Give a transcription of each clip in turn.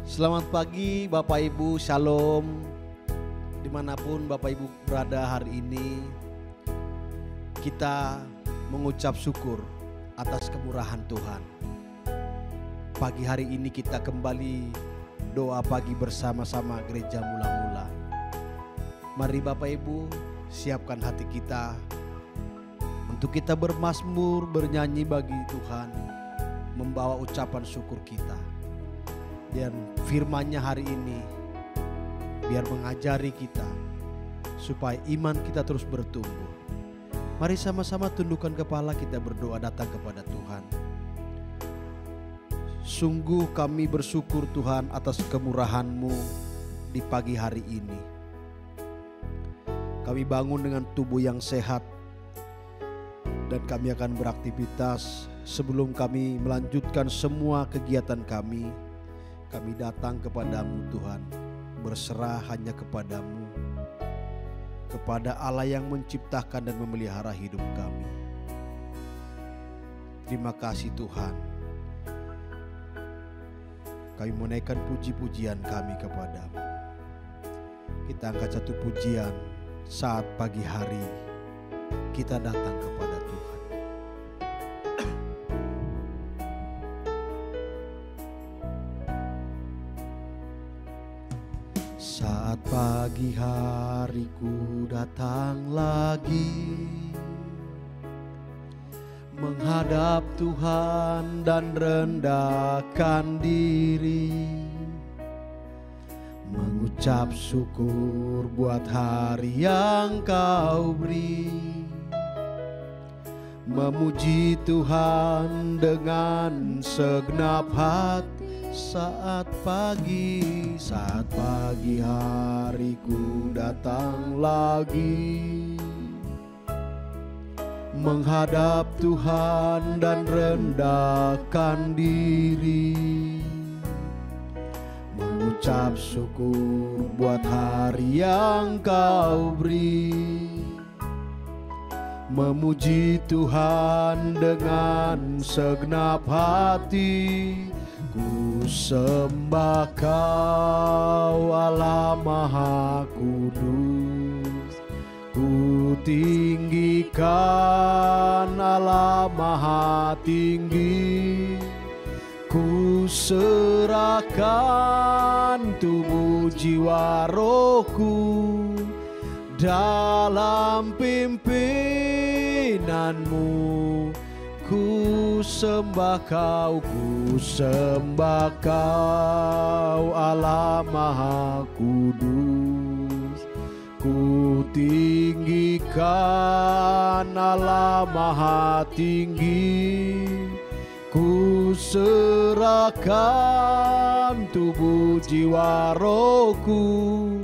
Selamat pagi Bapak Ibu, Shalom. Dimanapun Bapak Ibu berada hari ini, kita mengucap syukur atas kemurahan Tuhan. Pagi hari ini kita kembali doa pagi bersama-sama gereja mula-mula. Mari Bapak Ibu siapkan hati kita untuk kita bermazmur, bernyanyi bagi Tuhan, membawa ucapan syukur kita. Dan firman-Nya hari ini biar mengajari kita supaya iman kita terus bertumbuh. Mari sama-sama tundukkan kepala, kita berdoa datang kepada Tuhan. Sungguh kami bersyukur Tuhan atas kemurahan-Mu di pagi hari ini. Kami bangun dengan tubuh yang sehat dan kami akan beraktivitas. Sebelum kami melanjutkan semua kegiatan kami datang kepadamu Tuhan, berserah hanya kepadamu, kepada Allah yang menciptakan dan memelihara hidup kami. Terima kasih Tuhan. Kami menaikkan puji-pujian kami kepadamu. Kita angkat satu pujian saat pagi hari kita datang kepada Tuhan. Saat pagi hariku datang lagi, menghadap Tuhan dan rendahkan diri, mengucap syukur buat hari yang Kau beri, memuji Tuhan dengan segenap hati. Saat pagi hariku datang lagi, menghadap Tuhan dan rendahkan diri, mengucap syukur buat hari yang Kau beri, memuji Tuhan dengan segenap hati. Ku sembah Kau Allah Maha Kudus, ku tinggikan Allah Maha Tinggi, ku serahkan tubuh jiwa rohku dalam pimpinanmu. Ku sembah Kau Allah Maha Kudus, ku tinggikan Allah Maha Tinggi, ku serahkan tubuh jiwa rohku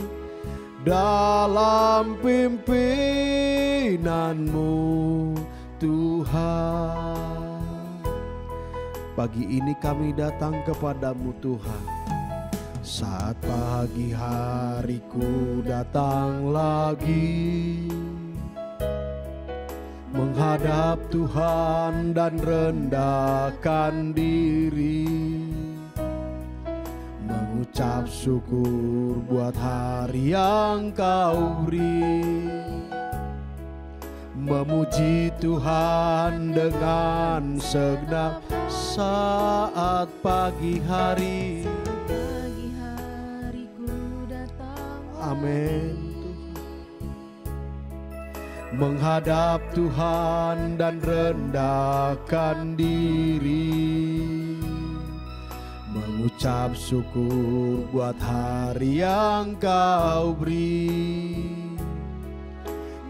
dalam pimpinanmu Tuhan. Pagi ini kami datang kepadamu Tuhan. Saat pagi hariku datang lagi, menghadap Tuhan dan rendahkan diri, mengucap syukur buat hari yang Kau beri, memuji Tuhan dengan segenap saat pagi hari. Amin. Menghadap Tuhan dan rendahkan diri, mengucap syukur buat hari yang Kau beri,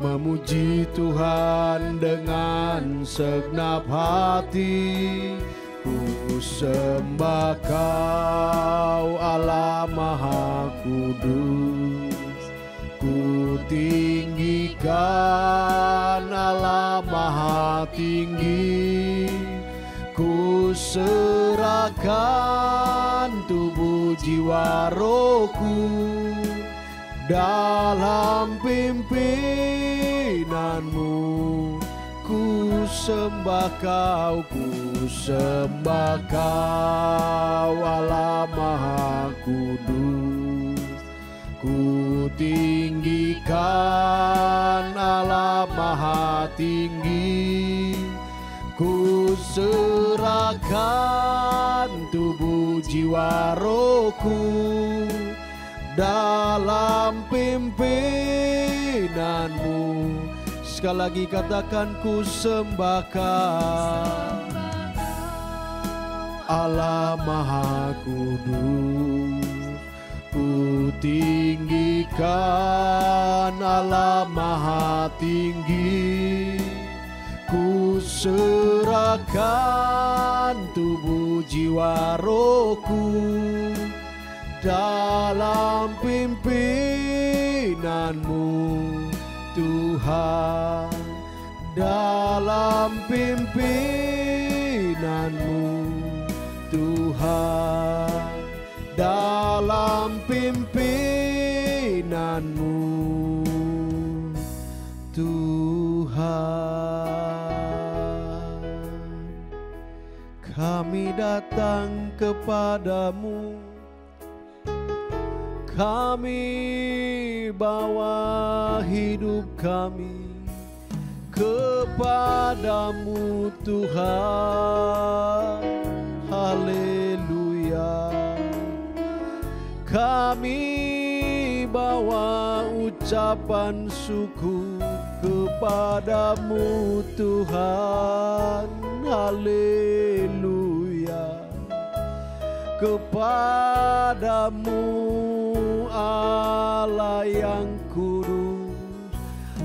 memuji Tuhan dengan segenap hati. Ku sembah Kau Allah Maha Kudus, ku tinggikan Allah Maha Tinggi, ku serahkan tubuh jiwa rohku dalam pimpinanmu. Ku sembah Kau, ku sembah Kau Allah Maha Kudus. Ku tinggikan Allah Maha Tinggi, ku serahkan tubuh jiwa rohku dalam pimpinanmu. Sekali lagi katakan, ku sembahkan Allah Maha Kudus. Ku tinggikan Allah Maha Tinggi, ku serahkan tubuh jiwa rohku dalam pimpinanmu Tuhan, dalam pimpinanmu Tuhan, dalam pimpinanmu Tuhan. Kami datang kepadamu, kami bawa hidup kami kepadamu Tuhan. Haleluya. Kami bawa ucapan syukur kepadamu Tuhan. Haleluya. Kepadamu Allah yang kudus,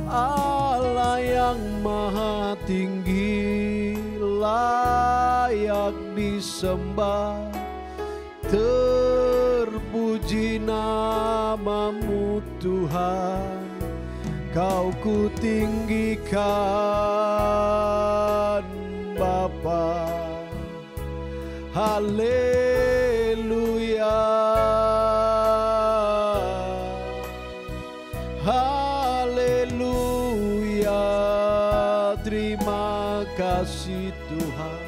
Allah yang maha tinggi, layak disembah, terpuji namamu Tuhan. Kau ku tinggikan Bapa. Haleluya. Haleluya. Terima kasih Tuhan.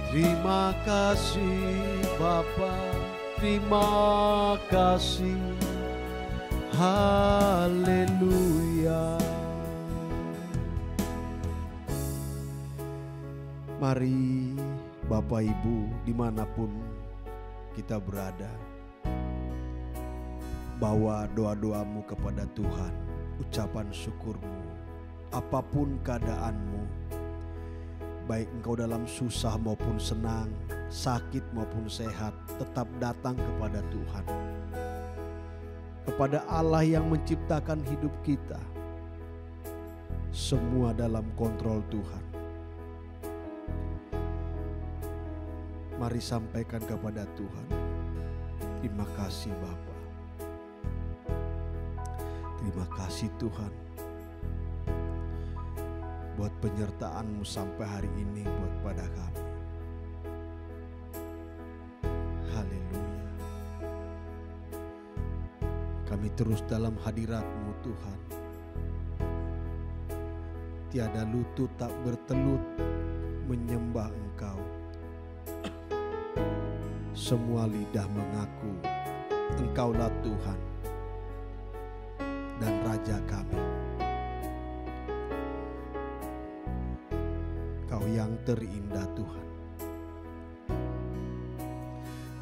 Terima kasih Bapa. Terima kasih. Haleluya. Mari Bapak Ibu dimanapun kita berada, bawa doa-doamu kepada Tuhan, ucapan syukurmu, apapun keadaanmu, baik engkau dalam susah maupun senang, sakit maupun sehat, tetap datang kepada Tuhan, kepada Allah yang menciptakan hidup kita. Semua dalam kontrol Tuhan. Mari sampaikan kepada Tuhan, terima kasih Bapa. Terima kasih Tuhan buat penyertaan-Mu sampai hari ini buat pada kami. Haleluya. Kami terus dalam hadirat-Mu Tuhan. Tiada lutut tak bertelut menyembah Engkau. Semua lidah mengaku Engkaulah Tuhan dan Raja kami. Kau yang terindah Tuhan.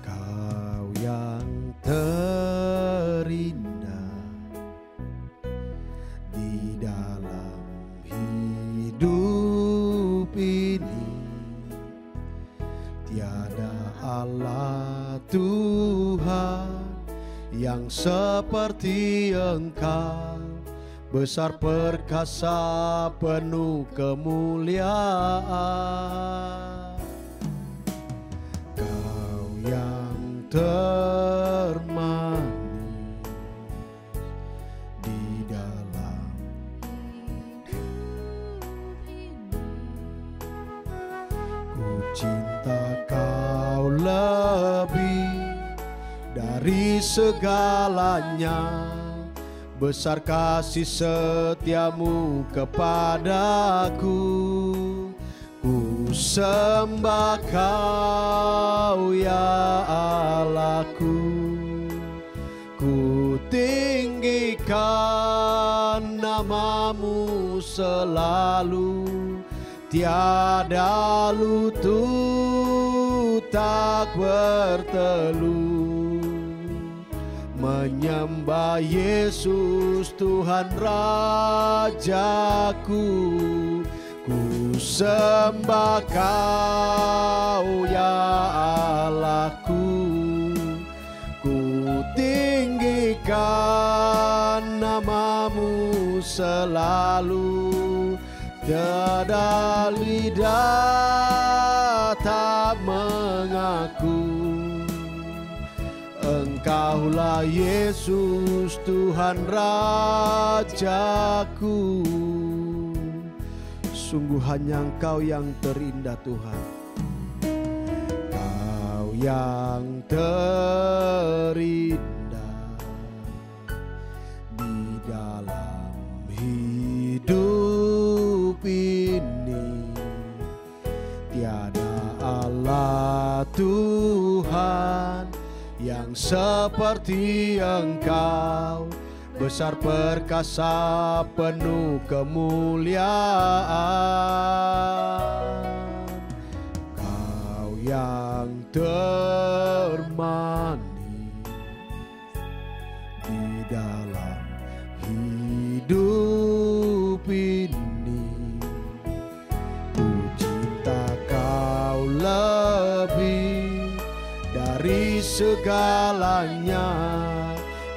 Kau yang terindah di dalam hidup ini. Tiada Allah Tuhan yang seperti Engkau, besar perkasa penuh kemuliaan. Kau yang termanis di dalam ku cinta Kau lebih dari segalanya. Besar kasih setiamu kepadaku. Ku sembah Kau ya Allahku. namamu selalu, tiada lutut tak bertelut. Menyembah Yesus Tuhan Rajaku, ku sembah Kau ya Allahku, ku tinggikan namamu selalu, tiada lidah tak mengaku. Engkaulah Yesus Tuhan Rajaku. Sungguh hanya Engkau yang terindah Tuhan, Kau yang terindah di dalam hidup ini. Tiada Allah Tuhan yang seperti Engkau, besar perkasa penuh kemuliaan. Kau yang termanis di dalam hidup ini. Ku cinta Kau lebih dari segalanya,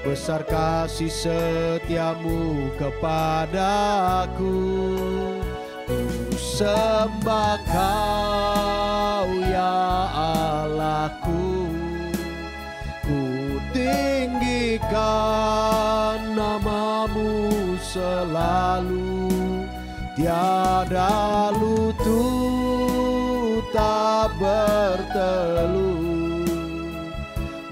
besar kasih setiamu kepadaku. Ku sembah Kau ya Allahku, ku tinggikan namamu selalu, tiada lutut tak bertelut.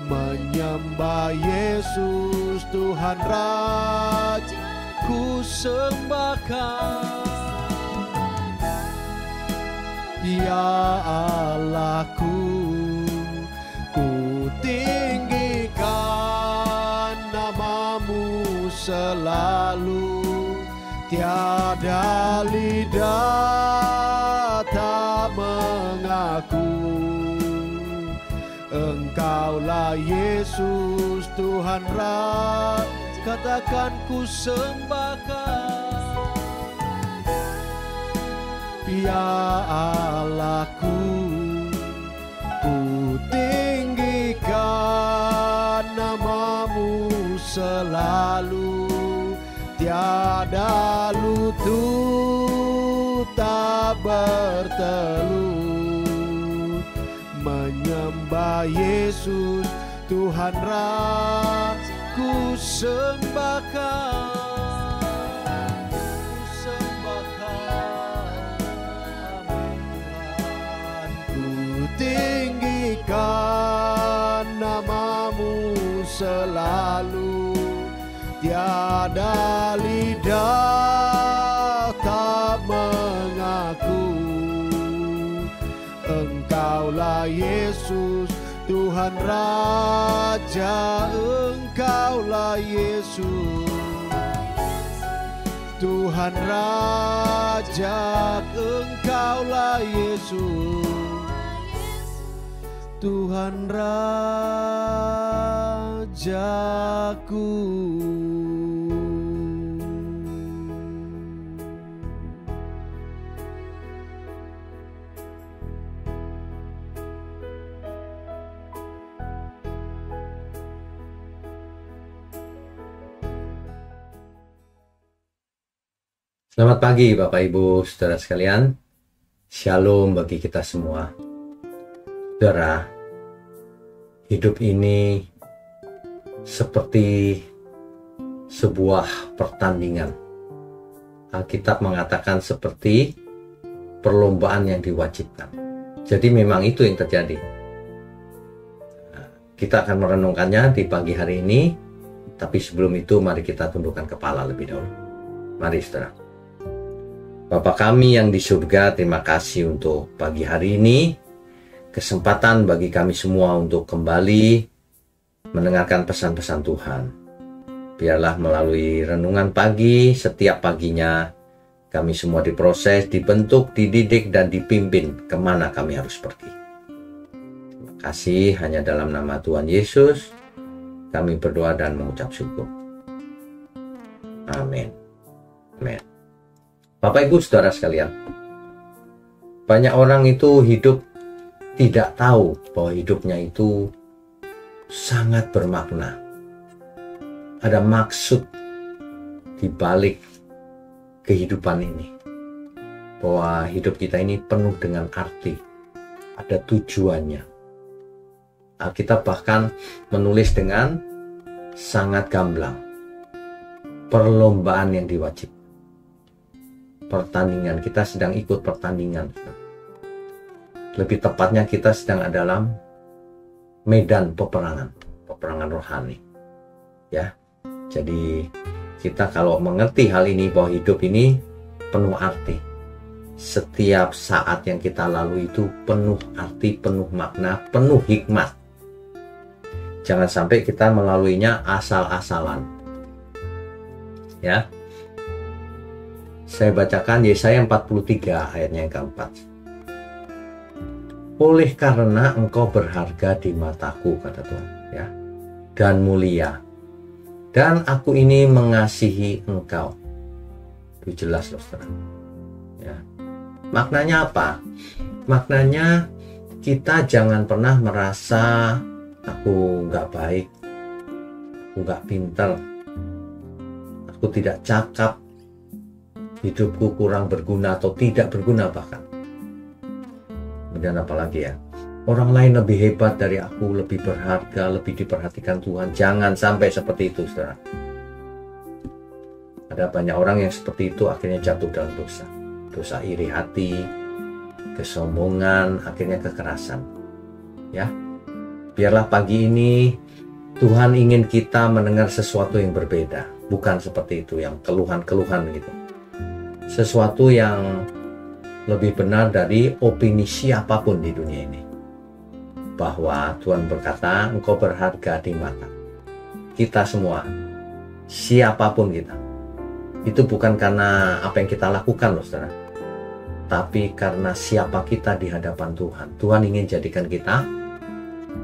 Menyembah Yesus Tuhan Raja, ku sembah Kau ya Allahku, ku tinggikan namamu selalu, tiada lidah tak mengaku. Engkaulah Yesus Tuhan Raja, katakan ku sembah Kau ya Allahku, ku tinggikan namamu selalu, tiada lutut tak bertelut. Menyembah Yesus Tuhan Raja, ku sembah Kau, ku sembah Kau, Tuhan. Ku tinggikan namamu selalu, tiada lidah tak mengaku. Engkaulah Yesus Tuhan Raja, Engkaulah Yesus Tuhan Raja, Engkaulah Yesus Tuhan Rajaku. Selamat pagi Bapak Ibu Saudara sekalian. Shalom bagi kita semua. Saudara, hidup ini seperti sebuah pertandingan. Alkitab mengatakan seperti perlombaan yang diwajibkan. Jadi memang itu yang terjadi. Kita akan merenungkannya di pagi hari ini. Tapi sebelum itu mari kita tundukkan kepala lebih dahulu. Mari saudara. Bapa kami yang di surga, terima kasih untuk pagi hari ini, kesempatan bagi kami semua untuk kembali mendengarkan pesan-pesan Tuhan. Biarlah melalui renungan pagi, setiap paginya kami semua diproses, dibentuk, dididik, dan dipimpin kemana kami harus pergi. Terima kasih, hanya dalam nama Tuhan Yesus kami berdoa dan mengucap syukur. Amin. Amin. Bapak Ibu Saudara sekalian, banyak orang itu hidup tidak tahu bahwa hidupnya itu sangat bermakna. Ada maksud di balik kehidupan ini. Bahwa hidup kita ini penuh dengan arti. Ada tujuannya. Alkitab bahkan menulis dengan sangat gamblang. Perlombaan yang diwajibkan. Pertandingan, kita sedang ikut pertandingan. Lebih tepatnya kita sedang dalam medan peperangan. Peperangan rohani. Ya. Jadi kita kalau mengerti hal ini bahwa hidup ini penuh arti. Setiap saat yang kita lalui itu penuh arti, penuh makna, penuh hikmat. Jangan sampai kita melaluinya asal-asalan. Ya. Saya bacakan Yesaya 43 ayatnya yang keempat. Oleh karena engkau berharga di mataku, kata Tuhan, ya, dan mulia. Dan aku ini mengasihi engkau. Itu jelas loh, saudara. Ya. Maknanya apa? Maknanya kita jangan pernah merasa aku nggak baik, aku nggak pintar, aku tidak cakap, hidupku kurang berguna atau tidak berguna bahkan. Kemudian apa lagi ya? Orang lain lebih hebat dari aku, lebih berharga, lebih diperhatikan Tuhan. Jangan sampai seperti itu, saudara. Ada banyak orang yang seperti itu akhirnya jatuh dalam dosa. Dosa iri hati, kesombongan, akhirnya kekerasan. Ya, biarlah pagi ini Tuhan ingin kita mendengar sesuatu yang berbeda. Bukan seperti itu, yang keluhan-keluhan gitu. Sesuatu yang lebih benar dari opini siapapun di dunia ini. Bahwa Tuhan berkata, engkau berharga di mata kita semua, siapapun kita. Itu bukan karena apa yang kita lakukan loh, saudara, tapi karena siapa kita di hadapan Tuhan. Tuhan ingin jadikan kita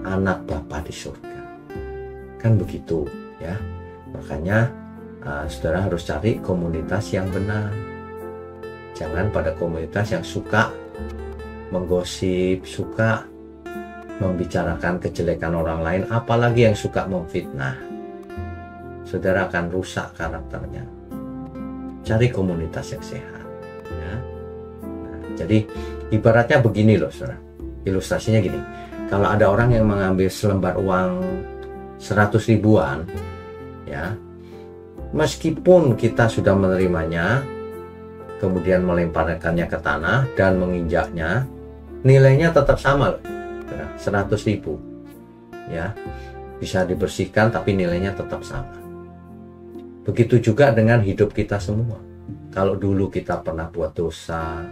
anak Bapa di surga. Kan begitu ya. Makanya saudara harus cari komunitas yang benar. Jangan pada komunitas yang suka menggosip, suka membicarakan kejelekan orang lain, apalagi yang suka memfitnah. Saudara akan rusak karakternya. Cari komunitas yang sehat. Ya. Nah, jadi ibaratnya begini loh, saudara. Ilustrasinya gini. Kalau ada orang yang mengambil selembar uang 100 ribuan, ya, meskipun kita sudah menerimanya, kemudian melemparkannya ke tanah dan menginjaknya, nilainya tetap sama loh. 100.000 ya, bisa dibersihkan tapi nilainya tetap sama. Begitu juga dengan hidup kita semua. Kalau dulu kita pernah buat dosa,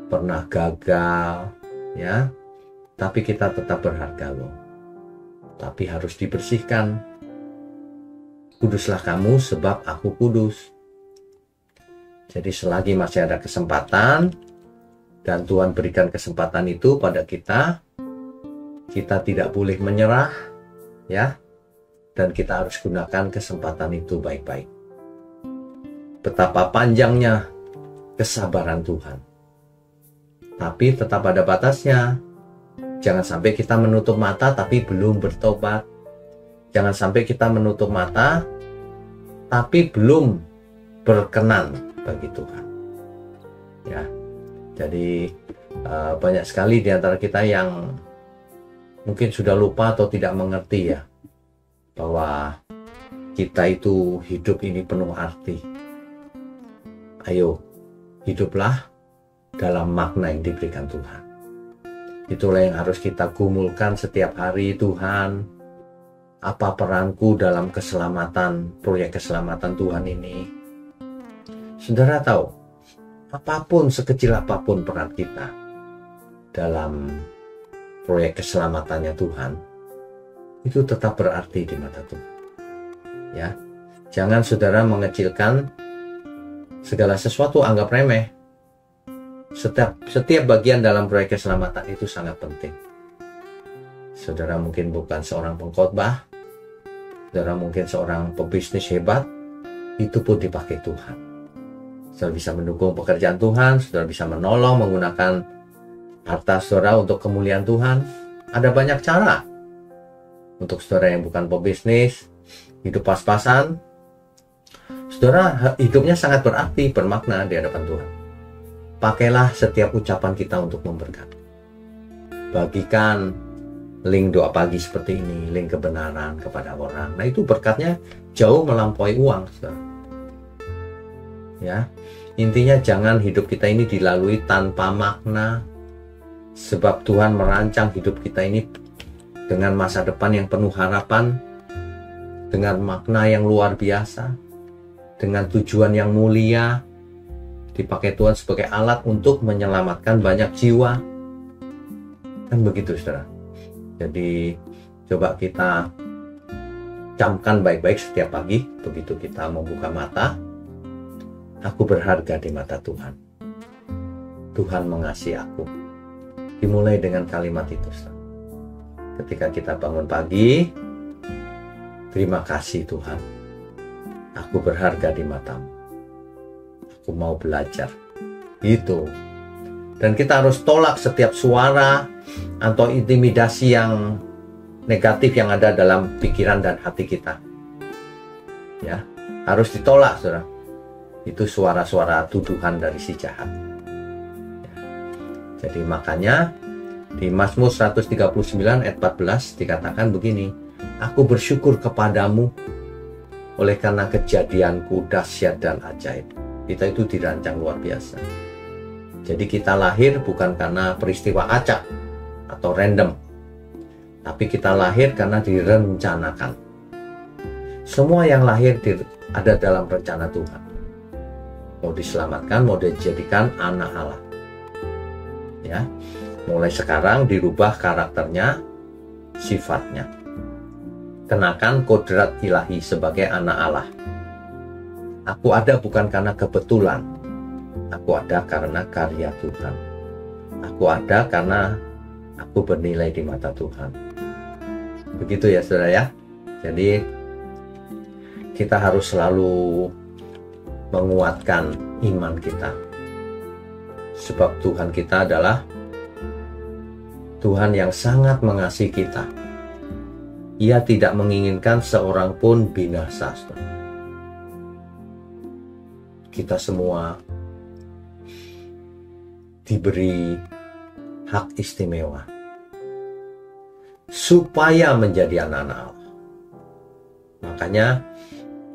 pernah gagal ya, tapi kita tetap berharga loh. Tapi harus dibersihkan. Kuduslah kamu sebab aku kudus. Jadi selagi masih ada kesempatan dan Tuhan berikan kesempatan itu pada kita tidak boleh menyerah ya, dan kita harus gunakan kesempatan itu baik-baik. Betapa panjangnya kesabaran Tuhan, tapi tetap ada batasnya. Jangan sampai kita menutup mata tapi belum bertobat. Jangan sampai kita menutup mata tapi belum berkenan bagi Tuhan ya. Jadi banyak sekali di antara kita yang mungkin sudah lupa atau tidak mengerti ya, bahwa kita itu hidup ini penuh arti. Ayo, hiduplah dalam makna yang diberikan Tuhan. Itulah yang harus kita gumulkan setiap hari. Tuhan, apa peranku dalam keselamatan, proyek keselamatan Tuhan ini? Saudara tahu, apapun, sekecil apapun peran kita dalam proyek keselamatannya Tuhan, itu tetap berarti di mata Tuhan. Ya, Jangan saudara mengecilkan segala sesuatu, anggap remeh. Setiap bagian dalam proyek keselamatan itu sangat penting. Saudara mungkin bukan seorang pengkhotbah, saudara mungkin seorang pebisnis hebat, itu pun dipakai Tuhan. Saudara bisa mendukung pekerjaan Tuhan, saudara bisa menolong menggunakan harta saudara untuk kemuliaan Tuhan. Ada banyak cara. Untuk saudara yang bukan pebisnis, hidup pas-pasan, saudara hidupnya sangat berarti, bermakna di hadapan Tuhan. Pakailah setiap ucapan kita untuk memberkati. Bagikan link doa pagi seperti ini, link kebenaran kepada orang. Nah, itu berkatnya jauh melampaui uang, saudara. Ya, intinya jangan hidup kita ini dilalui tanpa makna. Sebab Tuhan merancang hidup kita ini dengan masa depan yang penuh harapan, dengan makna yang luar biasa, dengan tujuan yang mulia. Dipakai Tuhan sebagai alat untuk menyelamatkan banyak jiwa. Kan begitu, saudara. Jadi coba kita camkan baik-baik setiap pagi begitu kita membuka mata. Aku berharga di mata Tuhan. Tuhan mengasihi aku. Dimulai dengan kalimat itu, saudara. Ketika kita bangun pagi, terima kasih Tuhan. Aku berharga di matamu. Aku mau belajar. Itu. Dan kita harus tolak setiap suara atau intimidasi yang negatif yang ada dalam pikiran dan hati kita. Ya, harus ditolak, saudara. Itu suara-suara tuduhan dari si jahat. Ya. Jadi makanya di Mazmur 139 ayat 14 dikatakan begini, aku bersyukur kepadamu oleh karena kejadianku dahsyat dan ajaib. Kita itu dirancang luar biasa. Jadi kita lahir bukan karena peristiwa acak atau random, tapi kita lahir karena direncanakan. Semua yang lahir ada dalam rencana Tuhan. Mau diselamatkan, mau dijadikan anak Allah. Ya, mulai sekarang dirubah karakternya, sifatnya. Kenakan kodrat ilahi sebagai anak Allah. Aku ada bukan karena kebetulan. Aku ada karena karya Tuhan. Aku ada karena aku bernilai di mata Tuhan. Begitu ya, saudara ya. Jadi kita harus selalu menguatkan iman kita. Sebab Tuhan kita adalah Tuhan yang sangat mengasihi kita. Ia tidak menginginkan seorang pun binasa, saudara. Kita semua diberi hak istimewa supaya menjadi anak-anak Allah. Makanya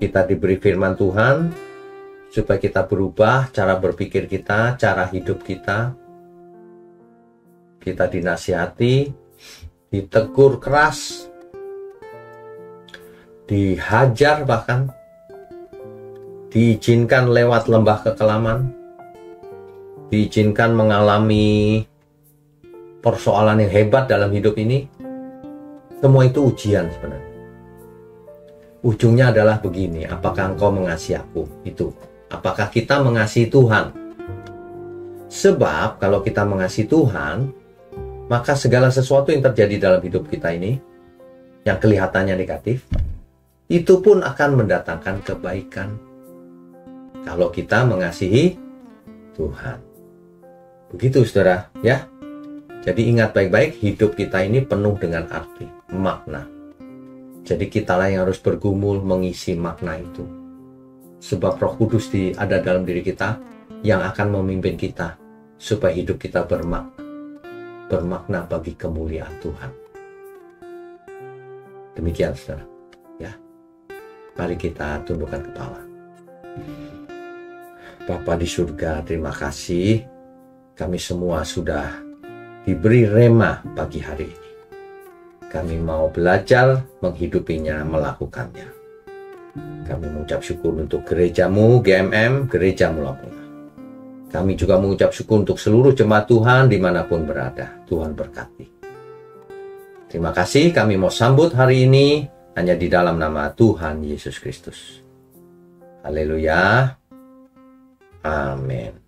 kita diberi firman Tuhan supaya kita berubah cara berpikir kita, cara hidup kita. Kita dinasihati, ditegur keras, dihajar bahkan, diizinkan lewat lembah kekelaman, diizinkan mengalami persoalan yang hebat dalam hidup ini. Semua itu ujian sebenarnya. Ujungnya adalah begini, apakah engkau mengasihi aku? Itu. Apakah kita mengasihi Tuhan? Sebab kalau kita mengasihi Tuhan, maka segala sesuatu yang terjadi dalam hidup kita ini, yang kelihatannya negatif, itu pun akan mendatangkan kebaikan. Kalau kita mengasihi Tuhan. Begitu, saudara, ya. Jadi ingat baik-baik, hidup kita ini penuh dengan arti, makna. Jadi kitalah yang harus bergumul mengisi makna itu. Sebab Roh Kudus ada dalam diri kita yang akan memimpin kita supaya hidup kita bermakna. Bermakna bagi kemuliaan Tuhan. Demikian, saudara. Ya. Mari kita tundukkan kepala. Bapa di surga, terima kasih. Kami semua sudah diberi rema pagi hari ini. Kami mau belajar menghidupinya, melakukannya. Kami mengucap syukur untuk gerejamu, GMM, Gereja Mula-Mula. Kami juga mengucap syukur untuk seluruh jemaat Tuhan dimanapun berada. Tuhan berkati. Terima kasih, kami mau sambut hari ini hanya di dalam nama Tuhan Yesus Kristus. Haleluya. Amin.